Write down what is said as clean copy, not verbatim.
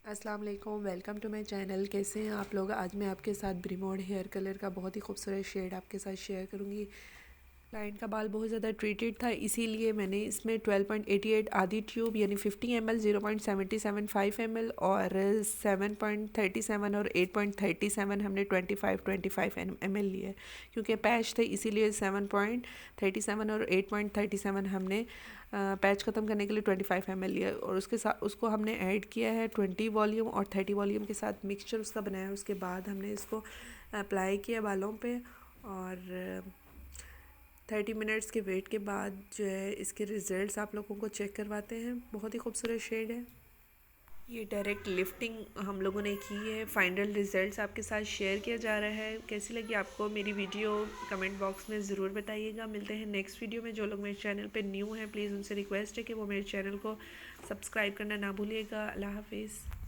अस्सलाम वालेकुम, welcome to my channel. कैसे हैं आप लोग? आज मैं आपके साथ ब्रिमोड हेयर कलर का बहुत ही खूबसूरत शेड आपके साथ शेयर करूंगी। क्लाइंट का बाल बहुत ज़्यादा ट्रीटेड था, इसीलिए मैंने इसमें 12.88 आधी ट्यूब यानी 50 ml, 0.775 ml और 7.37 और 8.37 हमने 25 ml लिए। क्योंकि पैच थे इसीलिए 7.37 और 8.37 हमने पैच ख़त्म करने के लिए 25 ml लिया और उसके साथ उसको हमने ऐड किया है 20 वॉल्यूम और 30 वॉल्यूम के साथ मिक्सचर उसका बनाया। उसके बाद हमने इसको अप्लाई किया बालों पे और 30 मिनट्स के वेट के बाद जो है इसके रिज़ल्ट्स आप लोगों को चेक करवाते हैं। बहुत ही खूबसूरत शेड है। ये डायरेक्ट लिफ्टिंग हम लोगों ने की है। फाइनल रिज़ल्ट्स आपके साथ शेयर किया जा रहा है। कैसी लगी आपको मेरी वीडियो कमेंट बॉक्स में ज़रूर बताइएगा। मिलते हैं नेक्स्ट वीडियो में। जो लोग मेरे चैनल पे न्यू हैं प्लीज़ उनसे रिक्वेस्ट है कि वो मेरे चैनल को सब्सक्राइब करना ना भूलिएगा। अल्लाह हाफिज़।